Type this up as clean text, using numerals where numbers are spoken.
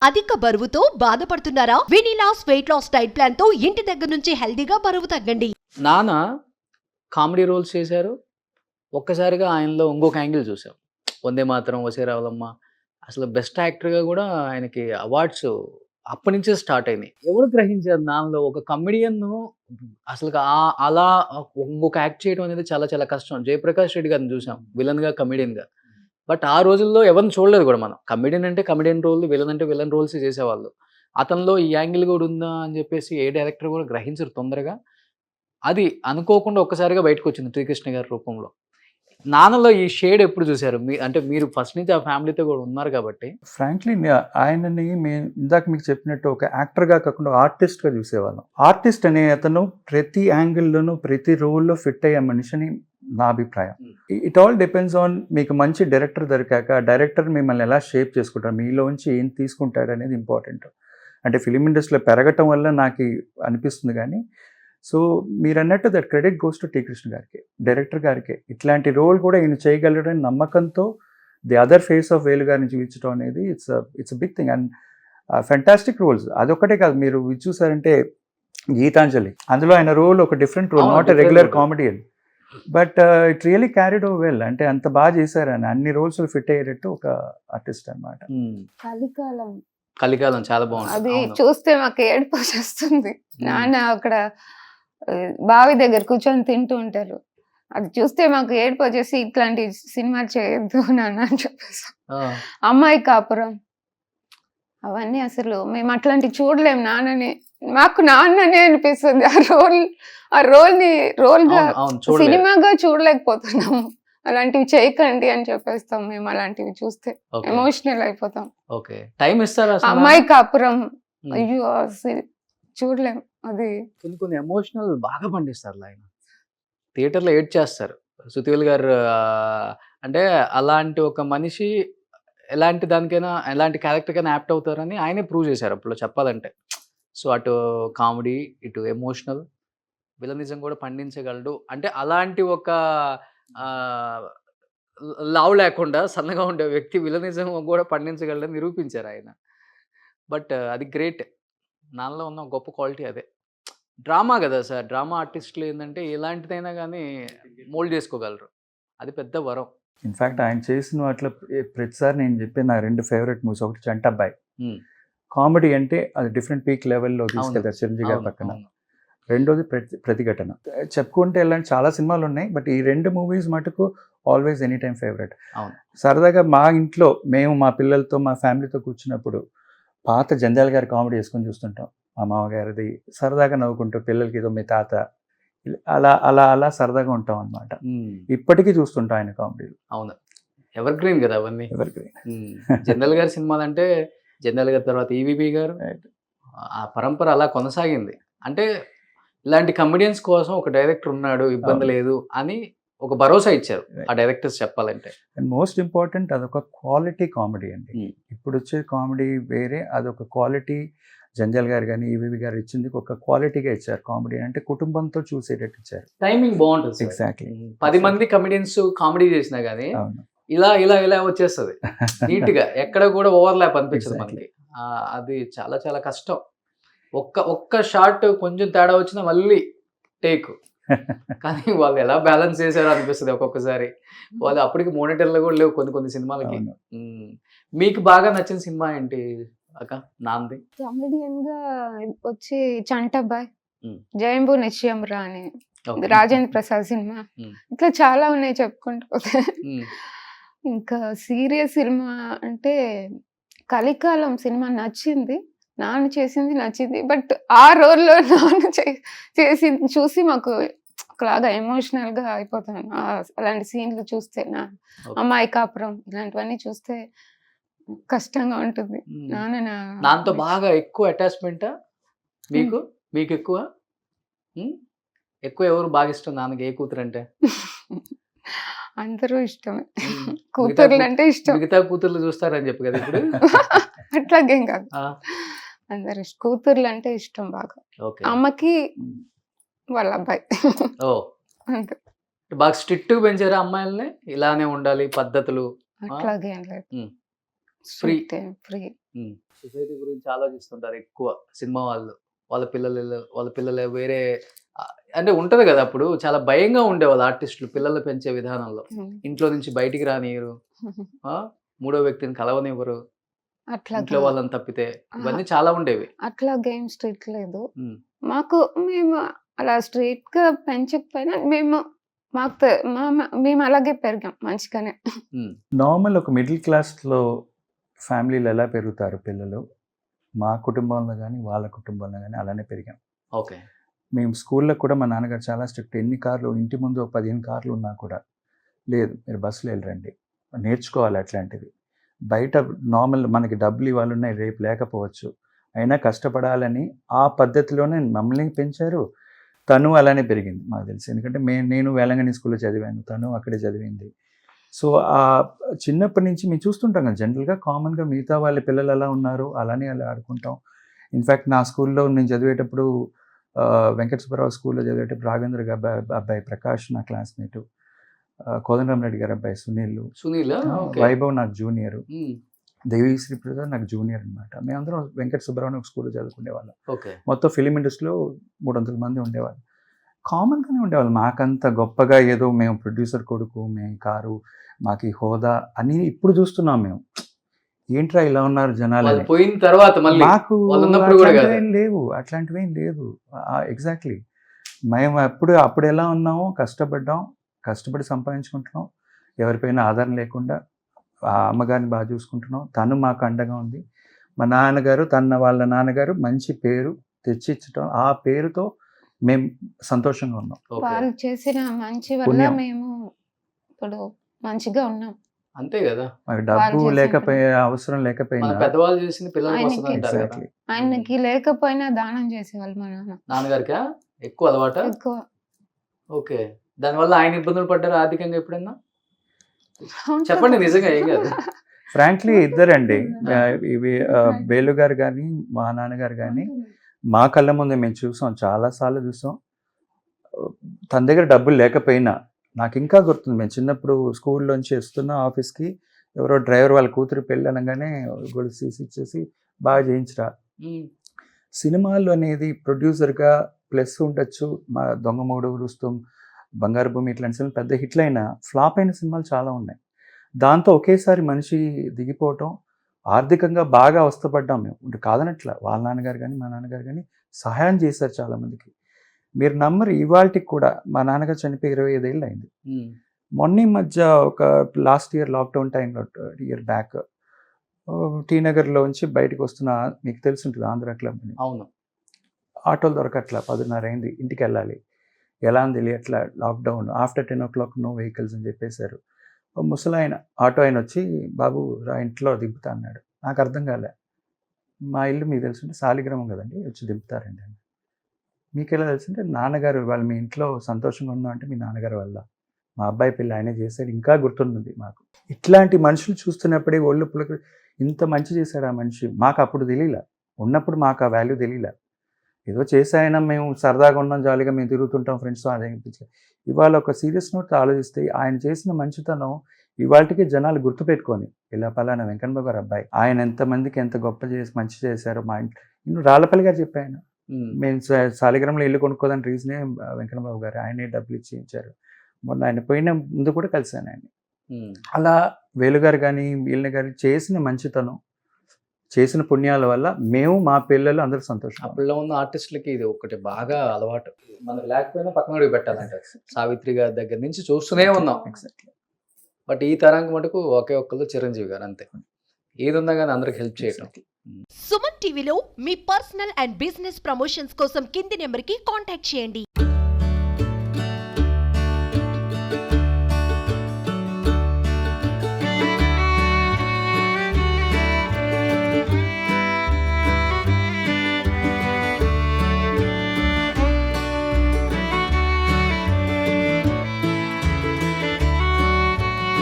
అధిక బరువుతో బాధపడుతున్నారా? వినీలాస్ వెయిట్ లాస్ డైట్ ప్లాన్ తో ఇంటి దగ్గర నుంచి హెల్దీగా బరువు తగ్గండి. నాన్న కామెడీ రోల్స్ చేశారు. ఒక్కసారిగా ఆయనలో ఇంకొక యాంగిల్ చూసాం. 'వందే మాతరం', 'వసే రావులమ్మ' అసలు బెస్ట్ యాక్టర్‌గా కూడా ఆయనకి అవార్డ్స్ అప్పటినుంచే స్టార్ట్ అయినాయి. ఎవరు గ్రహించారు నాన్నలో ఒక కమెడియన్‌ను అసలు అలా ఇంకొక యాక్ట్ చేయడం అనేది చాలా చాలా కష్టం. 'జయప్రకాష్ రెడ్డి' గారిని చూసాం విలన్‌గా, కమెడియన్‌గా. బట్ ఆ రోజుల్లో ఎవరిని చూడలేదు కూడా మనం. కమెడియన్ అంటే కమెడియన్ రోల్, విలన్ అంటే విలన్ రోల్స్ చేసేవాళ్ళు. అతనిలో ఈ యాంగిల్ కూడా ఉందా అని చెప్పేసి ఏ డైరెక్టర్ కూడా గ్రహించరు తొందరగా. అది అనుకోకుండా ఒక్కసారిగా బయటకొచ్చింది 'శ్రీకృష్ణ' గారి రూపంలో. నాన్నలో ఈ షేడ్ ఎప్పుడు చూసారు? అంటే మీరు ఫస్ట్ నుంచి ఆ ఫ్యామిలీతో కూడా ఉన్నారు కాబట్టి. ఫ్రాంక్లీ ఆయనని ఇందాక మీకు చెప్పినట్టు ఒక యాక్టర్గా కాకుండా ఆర్టిస్ట్గా చూసేవాళ్ళం. ఆర్టిస్ట్ అనే అతను ప్రతి యాంగిల్లోనూ ప్రతి రోల్లో ఫిట్ అయ్యే మనిషిని నా అభిప్రాయం. ఇట్ ఆల్ డిపెండ్స్ ఆన్ మీకు మంచి డైరెక్టర్ దొరికాక డైరెక్టర్ మిమ్మల్ని ఎలా షేప్ చేసుకుంటారు, మీలోంచి ఏం తీసుకుంటాడు అనేది ఇంపార్టెంట్. అంటే ఫిలిం ఇండస్ట్రీలో పెరగటం వల్ల నాకు అనిపిస్తుంది. కానీ సో మీరు అన్నట్టు that credit goes to T Krishna గారికి, డైరెక్టర్ గారికి. ఇట్లాంటి రోల్ కూడా ఈయన చేయగలడని నమ్మకంతో ది అదర్ ఫేస్ ఆఫ్ వేలు గారిని చూపించడం అనేది it's big thing. And fantastic roles. అదొక్కటే కాదు, మీరు ఇది చూసారంటే 'గీతాంజలి' అందులో ఆయన రోల్ ఒక different role, not a regular comedian. But it really carried over well. అంటే అంత బాగా చేశారు ఆయన, అన్ని రోల్స్ ఫిట్ అయ్యేటట్టు ఒక ఆర్టిస్ట్ అనమాట. కలికాలం చాలా బాగుంది. అది చూస్తే మాకు ఏడుపు వచ్చేస్తుంది. నాన్న అక్కడ బావి దగ్గర కూర్చొని తింటూ ఉంటారు. అది చూస్తే మాకు ఏడుపు వచ్చేసి ఇట్లాంటి సినిమా చేయొద్దు నాన్న అని చెప్పేసి. 'అమ్మాయి కాపురం' అవన్నీ అసలు మేము అట్లాంటి చూడలేము. నాన్నని మాకు నాన్ననే అనిపిస్తుంది. ఆ రోల్ గా సినిమాగా చూడలేకపోతున్నాము. అలాంటివి చేయకండి అని చెప్పేస్తాం మేము. అలాంటివి చూస్తే ఎమోషనల్ అయిపోతాం. అమ్మాయి కాపురం అయ్యో చూడలేం. అది కొన్ని ఎమోషనల్ బాగా పండిస్తారు ఆయన. థియేటర్లో ఏడ్ చేస్తారు. సుతివేల్ గారు అంటే అలాంటి ఒక మనిషి ఎలాంటి దానికైనా ఎలాంటి క్యారెక్టర్కైనా యాప్ట్ అవుతారని ఆయనే ప్రూవ్ చేశారు అప్పుడు చెప్పాలంటే. సో అటు కామెడీ, ఇటు ఎమోషనల్, విలనిజం కూడా పండించగలడు. అంటే అలాంటి ఒక లావు లేకుండా సన్నగా ఉండే వ్యక్తి విలనిజం కూడా పండించగలడని నిరూపించారు ఆయన. బట్ అది గ్రేట్. నాలో ఉన్న గొప్ప క్వాలిటీ అదే. డ్రామా కదా సార్, డ్రామా ఆర్టిస్టులు ఏంటంటే ఎలాంటిదైనా కానీ మోల్డ్ చేసుకోగలరు. అది పెద్ద వరం. ఇన్ఫ్యాక్ట్ ఆయన చేసిన వాటిలో ప్రతిసారి నేను చెప్పే నా 2 ఫేవరెట్ మూవీస్, ఒకటి 'చంటబ్బాయ్' కామెడీ అంటే అది డిఫరెంట్ పీక్ లెవెల్లో తీసుకెళ్తారు చిరంజీవి గారి పక్కన. రెండోది ప్రతిఘటన. చెప్పుకుంటే ఇలాంటి చాలా సినిమాలు ఉన్నాయి, బట్ ఈ 2 మూవీస్ మటుకు ఆల్వేస్ ఎనీ టైమ్ ఫేవరెట్. సరదాగా మా ఇంట్లో మేము మా పిల్లలతో మా ఫ్యామిలీతో కూర్చున్నప్పుడు పాత జంధ్యాల గారి కామెడీ వేసుకొని చూస్తుంటాం. మా మామగారిది సరదాగా నవ్వుకుంటూ పిల్లలకి ఏదో మీ తాత అలా అలా అలా సరదాగా ఉంటాం అనమాట. ఇప్పటికీ చూస్తుంటాం ఆయన కామెడీలు. అవును, ఎవర్ గ్రీన్ కదా అవన్నీ. Ever green. జంధ్యాల గారి సినిమాలు అంటే జంధ్యాల గారి తర్వాత ఈవీవి గారు, ఆ పరంపర అలా కొనసాగింది. అంటే ఇలాంటి కమెడియన్స్ కోసం ఒక డైరెక్టర్ ఉన్నాడు, ఇబ్బంది లేదు అని ఒక భరోసా ఇచ్చారు ఆ డైరెక్టర్స్ చెప్పాలంటే. అండ్ మోస్ట్ ఇంపార్టెంట్ అదొక క్వాలిటీ కామెడీ అండి. ఇప్పుడు వచ్చే కామెడీ వేరే, అదొక క్వాలిటీ. జంధ్యాల గారు కానీ ఈవీవి గారు ఇచ్చింది ఒక క్వాలిటీగా ఇచ్చారు. కామెడీ అంటే కుటుంబంతో చూసేటట్టు ఇచ్చారు. టైమింగ్ బాగుంటుంది. ఎగ్జాక్ట్లీ. 10 మంది కమెడియన్స్ కామెడీ చేసినా కానీ ఇలా ఇలా ఇలా వచ్చేస్తుంది నీట్ గా, ఎక్కడ కూడా ఓవర్లాప్ అనిపించదు మనకి. అది చాలా చాలా కష్టం. ఒక్క షాట్ కొంచెం తేడా వచ్చినా మళ్ళీ టేక్. కానీ వాళ్ళు ఎలా బ్యాలెన్స్ చేశారో అనిపిస్తుంది ఒక్కొక్కసారి. వాళ్ళు అప్పటికి మోనిటర్లు కూడా లేవు కొన్ని సినిమాలకి. మీకు బాగా నచ్చిన సినిమా ఏంటి అక్క? నాంది కామెడియన్ గా వచ్చి 'చంటబ్బాయ్', 'జయంబు నిశ్చయం రా' అని రాజేంద్ర ప్రసాద్ సినిమా. ఇట్లా చాలా ఉన్నాయి చెప్పుకుంటూ పోతే. ఇంకా సీరియస్ సినిమా అంటే 'కలికాలం' సినిమా నచ్చింది. నాన్న చేసింది నచ్చింది. బట్ ఆ రోల్లో నాన్న చేసింది చూసి మాకు ఒకలాగా ఎమోషనల్ గా అయిపోతాను. అలాంటి సీన్లు చూస్తే, 'అమ్మాయి కాపురం' ఇలాంటివన్నీ చూస్తే కష్టంగా ఉంటుంది. నాన్నతో బాగా ఎక్కువ అటాచ్మెంట్ మీకు? మీకు ఎక్కువ ఎవరు బాగా ఇష్టం నాన్నకి? ఏ కూతురు అంటే? అందరూ ఇష్టమే. కూతుర్లు అంటే ఇష్టం. మిగతా కూతుర్లు చూస్తారని చెప్పు కదా ఇప్పుడు. అట్లాగేం కాదు, అందరు కూతుర్లు అంటే ఇష్టం బాగా. అమ్మకి వాళ్ళ అబ్బాయి. అంతే. బాగా స్ట్రిక్ట్ పెంచారా అమ్మాయిల్ని? ఇలానే ఉండాలి పద్ధతులు? అట్లాగేం లేదు. ఫ్రీ. ఫ్రీ. సొసైటీ గురించి ఆలోచిస్తుంటారు ఎక్కువ సినిమా వాళ్ళు. వాళ్ళ పిల్లలు వేరే అంటే ఉంటది కదా, అప్పుడు చాలా భయంగా ఉండేవాళ్ళు ఆర్టిస్టులు పిల్లలు పెంచే విధానంలో. ఇంట్లో నుంచి బయటికి రానియరు, మూడో వ్యక్తిని కలవనివ్వరు, అట్లా ఇంట్లో వాళ్ళని తప్పితే. ఇవన్నీ చాలా ఉండేవి. అట్లా గేమ్ స్ట్రీట్ లేదు మాకు. మేము అలా స్ట్రీట్ గా పెంచకపోయినా మేము అలాగే పెరిగాం మంచిగానే. నార్మల్ ఒక మిడిల్ క్లాస్లో ఫ్యామిలీలు ఎలా పెరుగుతారు పిల్లలు, మా కుటుంబంలో కానీ వాళ్ళ కుటుంబంలో కానీ అలానే పెరిగాం. ఓకే. మేము స్కూల్లో కూడా మా నాన్నగారు చాలా స్ట్రిక్ట్. ఎన్ని కార్లు, ఇంటి ముందు 15 కార్లు ఉన్నా కూడా లేదు, మీరు బస్సులో వెళ్ళరండి, నేర్చుకోవాలి అట్లాంటివి. బయట నార్మల్ మనకి డబ్బులు ఇవాళ ఉన్నాయి, రేపు లేకపోవచ్చు, అయినా కష్టపడాలని ఆ పద్ధతిలోనే మమ్మల్ని పెంచారు. తను అలానే పెరిగింది మాకు తెలిసి, ఎందుకంటే నేను వేలంగని స్కూల్లో చదివాను, తను అక్కడే చదివింది. సో ఆ చిన్నప్పటి నుంచి మేము చూస్తుంటాం కదా, జనరల్గా కామన్గా మిగతా వాళ్ళ పిల్లలు ఎలా ఉన్నారు అలానే అలా ఆడుకుంటాం. ఇన్ఫ్యాక్ట్ నా స్కూల్లో నేను చదివేటప్పుడు వెంకట సుబ్బారావు స్కూల్లో చదివేటప్పుడు రాఘవేంద్ర గారి అబ్బాయి ప్రకాష్ నా క్లాస్మేటు, కోదండరామరెడ్డి గారి అబ్బాయి సునీల్, వైభవ్ నాకు జూనియరు, దేవిశ్రీ ప్రసాద్ నాకు జూనియర్ అనమాట. మేమందరం వెంకట సుబ్బారావు స్కూల్లో చదువుకునేవాళ్ళం. మొత్తం ఫిలిం ఇండస్ట్రీలో 300 మంది ఉండేవాళ్ళు. కామన్గానే ఉండేవాళ్ళు. మాకంత గొప్పగా ఏదో మేము ప్రొడ్యూసర్ కొడుకు, మేము కారు, మాకు ఈ హోదా అని ఇప్పుడు చూస్తున్నాం మేము. ఏంట్రా ఇలా ఉన్నారు జనాలు పోయిన తర్వాత మాకు అట్లాంటివి ఏం లేదు. ఎగ్జాక్ట్లీ మేము అప్పుడు ఎలా ఉన్నామో కష్టపడ్డాం, కష్టపడి సంపాదించుకుంటున్నాం, ఎవరిపైన ఆధారం లేకుండా అమ్మగారిని బాగా చూసుకుంటున్నాం. తను మాకు అండగా ఉంది. మా నాన్నగారు వాళ్ళ నాన్నగారు మంచి పేరు తెచ్చిచ్చటం, ఆ పేరుతో మేము సంతోషంగా ఉన్నాం. వాళ్ళు చేసిన మంచి వల్ల మేము ఇప్పుడు మంచిగా ఉన్నాం. అంతే కదా. మాకు డబ్బు లేకపోయినా, అవసరం లేకపోయినా, పెద్దవాళ్ళు చేసిన పిల్లలు ఆయనకి లేకపోయినా దానం చేసేవాళ్ళు మా నాన్నగారికి ఎక్కువ అలవాటు. ఎక్కువ. ఓకే. దానివల్ల ఆయన ఇబ్బందులు పడ్డారు ఆర్థికంగా ఎప్పుడన్నా? చెప్పండి, నిజంగా ఏం కాదు. ఫ్రాంక్లీ ఇద్దరండి, ఇవి వేలు గారు కానీ మా నాన్నగారు కానీ మా కళ్ళ ముందే మేము చూసాం, చాలాసార్లు చూసాం. తన దగ్గర డబ్బులు లేకపోయినా నాకు ఇంకా గుర్తుంది, మేము చిన్నప్పుడు స్కూల్లోంచి వస్తున్న ఆఫీస్కి ఎవరో డ్రైవర్ వాళ్ళ కూతురు పెళ్ళి అనగానే గొలుసు ఇచ్చేసి బాగా చేయించరా. సినిమాల్లో అనేది ప్రొడ్యూసర్గా ప్లస్ ఉండొచ్చు, మా దొంగమూడు, రుస్తుం, బంగారు భూమి ఇట్లాంటి సినిమాలు పెద్ద హిట్లు అయినా ఫ్లాప్ అయిన సినిమాలు చాలా ఉన్నాయి. దాంతో ఒకేసారి మనిషి దిగిపోవటం, ఆర్థికంగా బాగా అవస్థపడ్డాం మేము. అంటే కాదనట్లా, వాళ్ళ నాన్నగారు కానీ మా నాన్నగారు కానీ సహాయం చేశారు చాలామందికి. మీరు నమ్మరు, ఇవాళకి కూడా మా నాన్నగారు చనిపోయి 25 ఏళ్ళు అయింది. మొన్న మధ్య ఒక లాస్ట్ ఇయర్ లాక్డౌన్ టైంలో, ఇయర్ బ్యాక్, టీ నగర్లోంచి బయటకు వస్తున్న, మీకు తెలిసి ఉంటుంది ఆంధ్ర క్లబ్ అని. అవును. ఆటోలు దొరకట్లా, 10:30 అయింది, ఇంటికి వెళ్ళాలి, ఎలా అని తెలియట్లా, lockdown, after 10 o'clock no vehicles అని చెప్పేశారు. ముసలాయన ఆటో ఆయన వచ్చి, బాబు రా ఇంట్లో దింపుతా అన్నాడు. నాకు అర్థం కాలే. మా ఇల్లు మీకు తెలుసుంటే సాలిగ్రామం కదండి, వచ్చి దింపుతారండి అని. మీకు ఎలా తెలుసుంటే, నాన్నగారు వాళ్ళు మీ ఇంట్లో సంతోషంగా ఉన్నాం అంటే మీ నాన్నగారు వల్ల, మా అబ్బాయి పెళ్ళి ఆయనే చేశాడు, ఇంకా గుర్తుంది మాకు. ఇట్లాంటి మనుషులు చూస్తున్నప్పుడే ఒళ్ళు పులక, ఇంత మంచి చేశాడు ఆ మనిషి. మాకు అప్పుడు తెలియలే, ఉన్నప్పుడు మాకు ఆ వాల్యూ తెలియలే. ఏదో చేసాయన, మేము సరదాగా ఉన్నాం, జాలీగా మేము తిరుగుతుంటాం ఫ్రెండ్స్తో, అదే అనిపించలేదు. ఇవాళ ఒక సీరియస్ నోట్ ఆలోచిస్తే ఆయన చేసిన మంచితనం ఇవాళకి జనాలు గుర్తుపెట్టుకొని, ఇలా పలానా వెంకన్నబాబు గారు అబ్బాయి, ఆయన ఎంతమందికి ఎంత గొప్ప చేసి మంచి చేశారో. మా ఇంట్లో ఇನ್ನು రాళ్ళపల్లి గారు చెప్పాయన, మేము సాలిగ్రామంలో ఇల్లు కొనుక్కోదని రీజనే వెంకన్నబాబు గారు, ఆయనే డబ్బులు ఇచ్చి ఇచ్చారు. మొన్న ఆయన పోయిన ముందు కూడా కలిశాను ఆయన. అలా వేలుగారు కానీ వీళ్ళని గారు చేసిన మంచితనం, చేసిన పుణ్యాల వల్ల మేము, మా పిల్లలు అందరూ సంతోషం. అప్పుడులో ఉన్న ఆర్టిస్టులకి ఇది ఒకటి బాగా అలవాటు, మనకు లేకపోయినా పక్కన పెట్టాలంటే. సావిత్రి గారి దగ్గర నుంచి చూస్తూనే ఉన్నాం. ఎగ్జాక్ట్లీ. బట్ ఈ తరానికి మటుకు ఒకే ఒక్కళ్ళు చిరంజీవి గారు, అంతే. ఏది ఉందా కానీ అందరికి హెల్ప్ చేయటం. సుమన్ టీవీలో మీ పర్సనల్ అండ్ బిజినెస్ ప్రమోషన్స్ కోసం కింది నెంబర్కి కాంటాక్ట్ చేయండి.